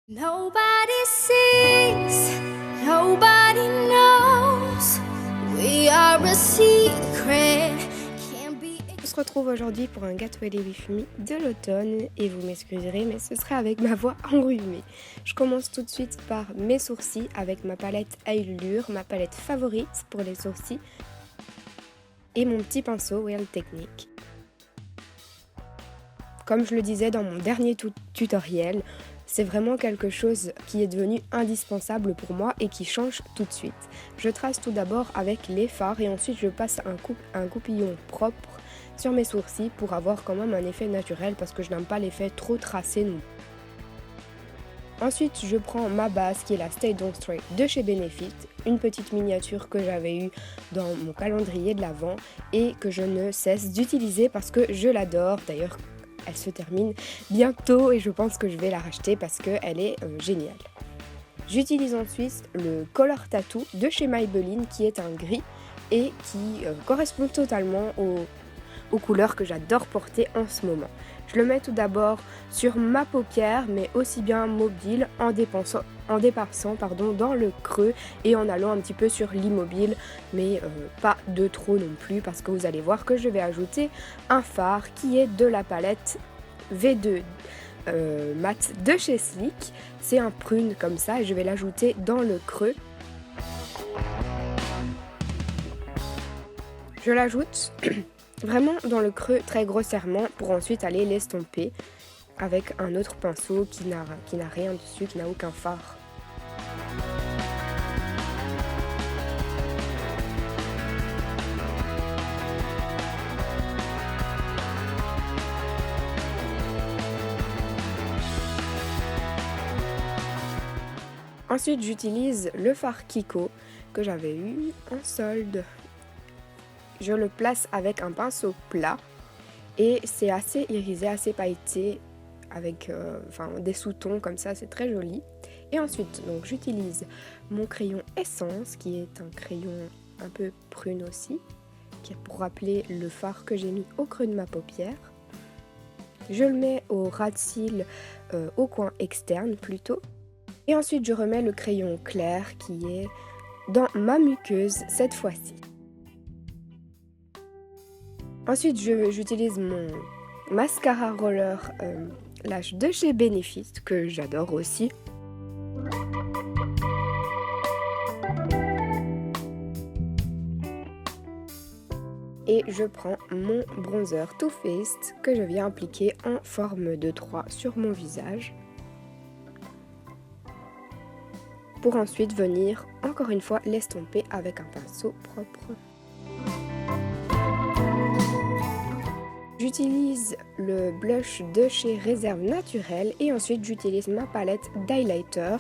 Nobody sees, nobody knows. We are a secret. Can't be. On se retrouve aujourd'hui pour un Get Ready With Me de l'automne et vous m'excuserez mais ce sera avec ma voix enrhumée. Je commence tout de suite par mes sourcils avec ma palette Allure, ma palette favorite pour les sourcils et mon petit pinceau Real Technique. Comme je le disais dans mon dernier tutoriel, c'est vraiment quelque chose qui est devenu indispensable pour moi et qui change tout de suite. Je trace tout d'abord avec les fards et ensuite je passe un coupillon propre sur mes sourcils pour avoir quand même un effet naturel parce que je n'aime pas l'effet trop tracé non. Ensuite je prends ma base qui est la Stay Don't Stray de chez Benefit, une petite miniature que j'avais eue dans mon calendrier de l'Avent et que je ne cesse d'utiliser parce que je l'adore. D'ailleurs, elle se termine bientôt et je pense que je vais la racheter parce qu'elle est géniale. J'utilise ensuite le Color Tattoo de chez Maybelline qui est un gris et qui correspond totalement aux couleurs que j'adore porter en ce moment. Je le mets tout d'abord sur ma paupière mais aussi bien mobile en dépassant dans le creux et en allant un petit peu sur l'immobile mais pas de trop non plus parce que vous allez voir que je vais ajouter un fard qui est de la palette V2 mat de chez Sleek. C'est un prune comme ça et je vais l'ajouter dans le creux. Je l'ajoute vraiment dans le creux très grossièrement pour ensuite aller l'estomper avec un autre pinceau qui n'a rien dessus, qui n'a aucun fard. Ensuite j'utilise le fard Kiko que j'avais eu en solde. Je le place avec un pinceau plat et c'est assez irisé, assez pailleté avec des sous-tons comme ça, c'est très joli. Et ensuite donc j'utilise mon crayon Essence qui est un crayon un peu prune aussi, qui est pour rappeler le fard que j'ai mis au creux de ma paupière. Je le mets au ras de cils, au coin externe plutôt. Et ensuite je remets le crayon clair qui est dans ma muqueuse cette fois-ci. Ensuite j'utilise mon mascara roller lash de chez Benefit que j'adore aussi. Et je prends mon bronzer Too Faced que je viens appliquer en forme de 3 sur mon visage. Pour ensuite venir encore une fois l'estomper avec un pinceau propre. J'utilise le blush de chez Réserve Naturelle et ensuite j'utilise ma palette d'highlighter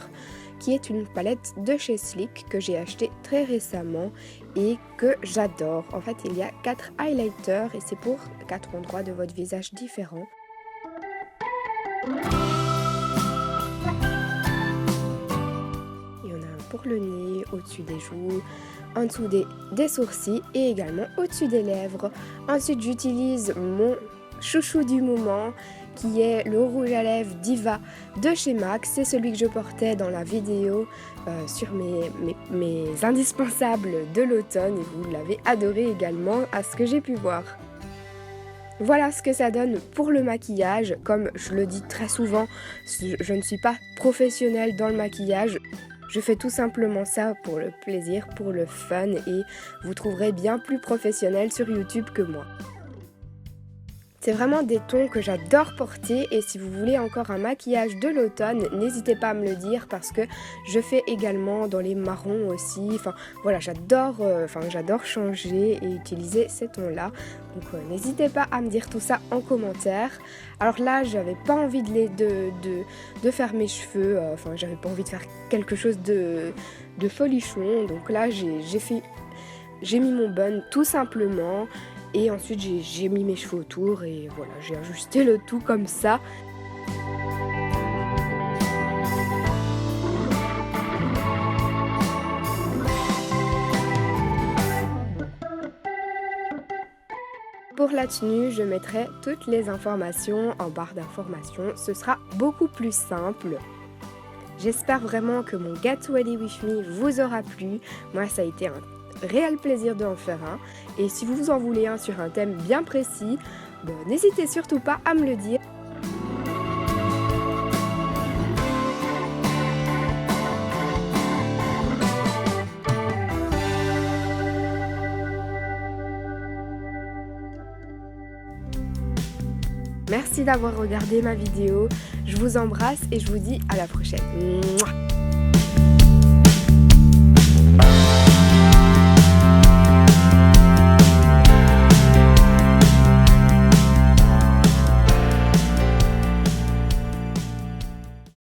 qui est une palette de chez Sleek que j'ai acheté très récemment et que j'adore. En fait, il y a 4 highlighters et c'est pour 4 endroits de votre visage différents. Il y en a un pour le nez, au-dessus des joues, en dessous des sourcils et également au-dessus des lèvres. Ensuite j'utilise mon chouchou du moment qui est le rouge à lèvres Diva de chez MAC. C'est celui que je portais dans la vidéo sur mes indispensables de l'automne et vous l'avez adoré également à ce que j'ai pu voir. Voilà ce que ça donne pour le maquillage. Comme je le dis très souvent, je ne suis pas professionnelle dans le maquillage. Je fais tout simplement ça pour le plaisir, pour le fun et vous trouverez bien plus professionnel sur YouTube que moi. C'est vraiment des tons que j'adore porter et si vous voulez encore un maquillage de l'automne, n'hésitez pas à me le dire parce que je fais également dans les marrons aussi. Enfin voilà, j'adore changer et utiliser ces tons-là. Donc n'hésitez pas à me dire tout ça en commentaire. Alors là, j'avais pas envie de faire mes cheveux, j'avais pas envie de faire quelque chose de folichon. Donc là, j'ai mis mon bun tout simplement. Et ensuite j'ai mis mes cheveux autour et voilà, j'ai ajusté le tout comme ça. Pour la tenue, je mettrai toutes les informations en barre d'informations. Ce sera beaucoup plus simple. J'espère vraiment que mon Get Ready With Me vous aura plu. Moi, ça a été un réel plaisir d'en faire un. Et si vous en voulez un sur un thème bien précis, n'hésitez surtout pas à me le dire. Merci d'avoir regardé ma vidéo. Je vous embrasse et je vous dis à la prochaine. Mouah.